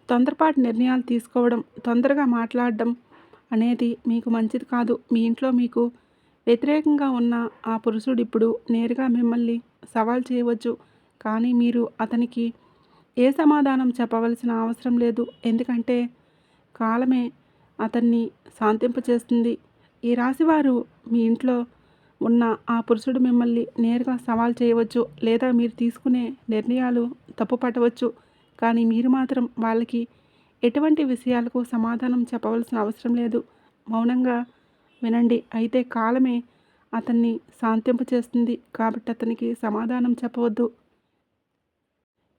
తొందరపాటు నిర్ణయాలు తీసుకోవడం, తొందరగా మాట్లాడడం అనేది మీకు మంచిది కాదు. మీ ఇంట్లో మీకు వ్యతిరేకంగా ఉన్న ఆ పురుషుడు ఇప్పుడు నేరుగా మిమ్మల్ని సవాల్ చేయవచ్చు. కానీ మీరు అతనికి ఏ సమాధానం చెప్పవలసిన అవసరం లేదు. ఎందుకంటే కాలమే అతన్ని శాంతింపచేస్తుంది. ఈ రాశివారు మీ ఇంట్లో ఉన్న ఆ పురుషుడు మిమ్మల్ని నేరుగా సవాల్ చేయవచ్చు, లేదా మీరు తీసుకునే నిర్ణయాలు తప్పు పట్టవచ్చు. కానీ మీరు మాత్రం వాళ్ళకి ఎటువంటి విషయాలకు సమాధానం చెప్పవలసిన అవసరం లేదు. మౌనంగా వినండి. అయితే కాలమే అతన్ని శాంతింపచేస్తుంది. కాబట్టి అతనికి సమాధానం చెప్పవద్దు.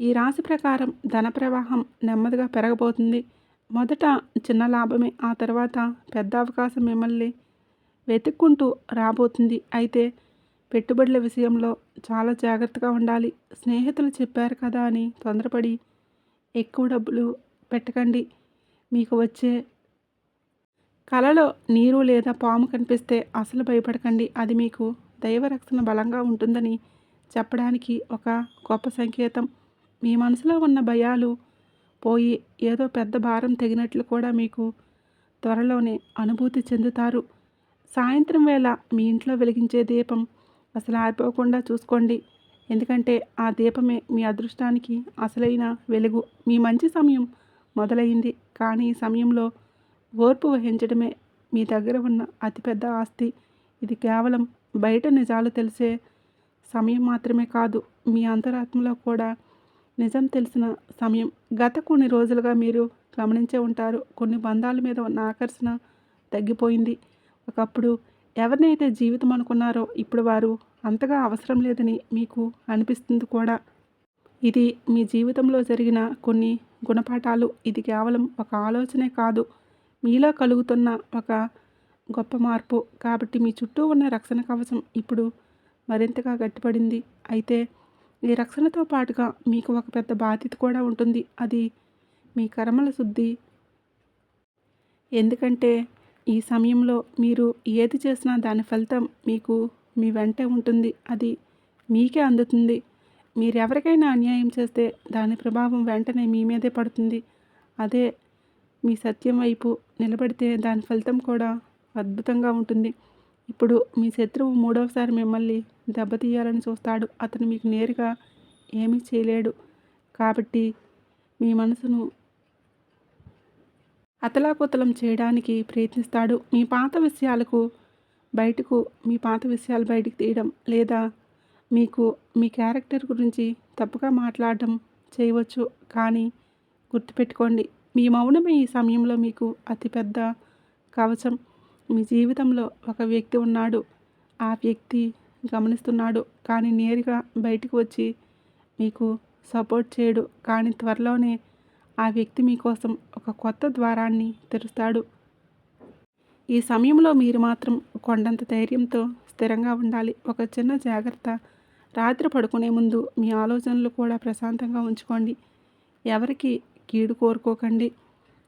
ఈ రాశి ప్రకారం ధన ప్రవాహం నెమ్మదిగా పెరగబోతుంది. మొదట చిన్న లాభమే, ఆ తర్వాత పెద్ద అవకాశం మిమ్మల్ని వెతుక్కుంటూ రాబోతుంది. అయితే పెట్టుబడుల విషయంలో చాలా జాగ్రత్తగా ఉండాలి. స్నేహితులు చెప్పారు కదా అని తొందరపడి ఎక్కువ డబ్బులు పెట్టకండి. మీకు వచ్చే కలలో నీరు లేదా పాము కనిపిస్తే అసలు భయపడకండి. అది మీకు దైవరక్షణ బలంగా ఉంటుందని చెప్పడానికి ఒక గొప్ప సంకేతం. మీ మనసులో ఉన్న భయాలు పోయి ఏదో పెద్ద భారం తెగినట్లు కూడా మీకు త్వరలోనే అనుభూతి చెందుతారు. సాయంత్రం వేళ మీ ఇంట్లో వెలిగించే దీపం అసలు ఆరిపోకుండా చూసుకోండి. ఎందుకంటే ఆ దీపమే మీ అదృష్టానికి అసలైన వెలుగు. మీ మంచి సమయం మొదలైంది. కానీ ఈ సమయంలో ఓర్పు వహించడమే మీ దగ్గర ఉన్న అతిపెద్ద ఆస్తి. ఇది కేవలం బయట నిజాలు తెలిసే సమయం మాత్రమే కాదు, మీ అంతరాత్మలో కూడా నిజం తెలిసిన సమయం. గత కొన్ని రోజులుగా మీరు గమనించే ఉంటారు, కొన్ని బంధాల మీద ఉన్న ఆకర్షణ తగ్గిపోయింది. ఒకప్పుడు ఎవరినైతే జీవితం అనుకున్నారో ఇప్పుడు వారు అంతగా అవసరం లేదని మీకు అనిపిస్తుంది కూడా. ఇది మీ జీవితంలో జరిగిన కొన్ని గుణపాఠాలు. ఇది కేవలం ఒక ఆలోచనే కాదు, మీలో కలుగుతున్న ఒక గొప్ప మార్పు. కాబట్టి మీ చుట్టూ ఉన్న రక్షణ కవచం ఇప్పుడు మరింతగా గట్టిపడింది. అయితే ఈ రక్షణతో పాటుగా మీకు ఒక పెద్ద బాధ్యత కూడా ఉంటుంది. అది మీ కర్మల శుద్ధి. ఎందుకంటే ఈ సమయంలో మీరు ఏది చేసినా దాని ఫలితం మీకు మీ వెంటే ఉంటుంది. అది మీకే అందుతుంది. మీరు ఎవరికైనా అన్యాయం చేస్తే దాని ప్రభావం వెంటనే మీ మీదే పడుతుంది. అదే మీ సత్యం వైపు నిలబడితే దాని ఫలితం కూడా అద్భుతంగా ఉంటుంది. ఇప్పుడు మీ శత్రువు మూడవసారి మిమ్మల్ని దెబ్బతీయాలని చూస్తాడు. అతను మీకు నేరుగా ఏమీ చేయలేడు. కాబట్టి మీ మనసును అతలాకుతలం చేయడానికి ప్రయత్నిస్తాడు. మీ పాత విషయాలు బయటకు తీయడం, లేదా మీకు మీ క్యారెక్టర్ గురించి తప్పుగా మాట్లాడడం చేయవచ్చు. కానీ గుర్తుపెట్టుకోండి, మీ మౌనమే ఈ సమయంలో మీకు అతిపెద్ద కవచం. మీ జీవితంలో ఒక వ్యక్తి ఉన్నాడు. ఆ వ్యక్తి గమనిస్తున్నాడు, కానీ నేరుగా బయటకు వచ్చి మీకు సపోర్ట్ చేయడు. కానీ త్వరలోనే ఆ వ్యక్తి మీకోసం ఒక కొత్త ద్వారాన్ని తెరుస్తాడు. ఈ సమయంలో మీరు మాత్రం కొండంత ధైర్యంతో స్థిరంగా ఉండాలి. ఒక చిన్న జాగ్రత్త, రాత్రి పడుకునే ముందు మీ ఆలోచనలు కూడా ప్రశాంతంగా ఉంచుకోండి. ఎవరికి కీడు కోరుకోకండి.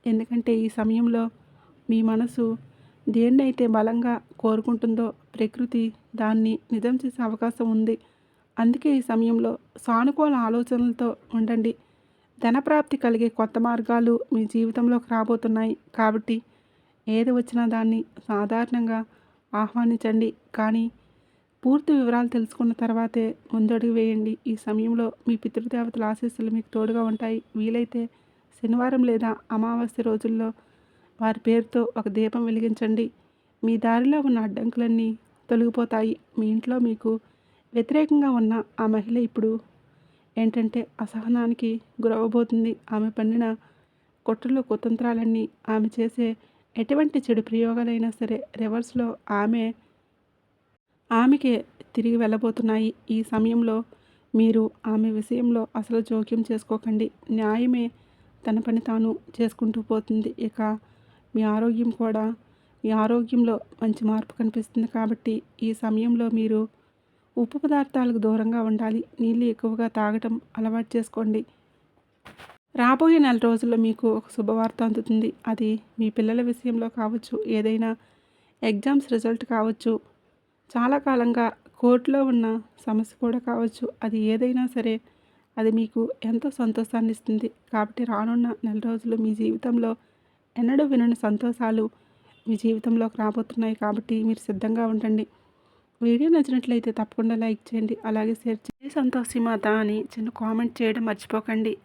ఎందుకంటే ఈ సమయంలో మీ మనసు దేన్నైతే బలంగా కోరుకుంటుందో ప్రకృతి దాన్ని నిజం చేసే అవకాశం ఉంది. అందుకే ఈ సమయంలో సానుకూల ఆలోచనలతో ఉండండి. ధనప్రాప్తి కలిగే కొత్త మార్గాలు మీ జీవితంలోకి రాబోతున్నాయి. కాబట్టి ఏది వచ్చినా దాన్ని సాధారణంగా ఆహ్వానించండి. కానీ పూర్తి వివరాలు తెలుసుకున్న తర్వాతే ముందడుగు వేయండి. ఈ సమయంలో మీ పితృదేవతల ఆశీస్సులు మీకు తోడుగా ఉంటాయి. వీలైతే శనివారం లేదా అమావాస్య రోజుల్లో వారి పేరుతో ఒక దీపం వెలిగించండి. మీ దారిలో ఉన్న అడ్డంకులన్నీ తొలగిపోతాయి. మీ ఇంట్లో మీకు వ్యతిరేకంగా ఉన్న ఆ మహిళ ఇప్పుడు ఏంటంటే అసహనానికి గురవబోతుంది. ఆమె పన్నిన కుట్రలు కుతంత్రాలన్నీ, ఆమె చేసే ఎటువంటి చెడు ప్రయోగాలైనా సరే రివర్స్లో ఆమెకే తిరిగి వెళ్ళబోతున్నాయి. ఈ సమయంలో మీరు ఆమె విషయంలో అసలు జోక్యం చేసుకోకండి. న్యాయమే తన పని తాను చేసుకుంటూ పోతుంది. ఇక మీ ఆరోగ్యంలో మంచి మార్పు కనిపిస్తుంది. కాబట్టి ఈ సమయంలో మీరు ఉప్పు పదార్థాలకు దూరంగా ఉండాలి. నీళ్ళు ఎక్కువగా తాగటం అలవాటు చేసుకోండి. రాబోయే నెల రోజుల్లో మీకు ఒక శుభవార్త అందుతుంది. అది మీ పిల్లల విషయంలో కావచ్చు, ఏదైనా ఎగ్జామ్స్ రిజల్ట్ కావచ్చు, చాలా కాలంగా కోర్టులో ఉన్న సమస్య కూడా కావచ్చు. అది ఏదైనా సరే అది మీకు ఎంతో సంతోషాన్ని ఇస్తుంది. కాబట్టి రానున్న నెల రోజులు మీ జీవితంలో ఎన్నడూ వినని సంతోషాలు మీ జీవితంలోకి రాబోతున్నాయి. కాబట్టి మీరు సిద్ధంగా ఉండండి. వీడియో నచ్చినట్లయితే తప్పకుండా లైక్ చేయండి. అలాగే షేర్ చేయండి. సంతోషి మాత అని చిన్న కామెంట్ చేయడం మర్చిపోకండి.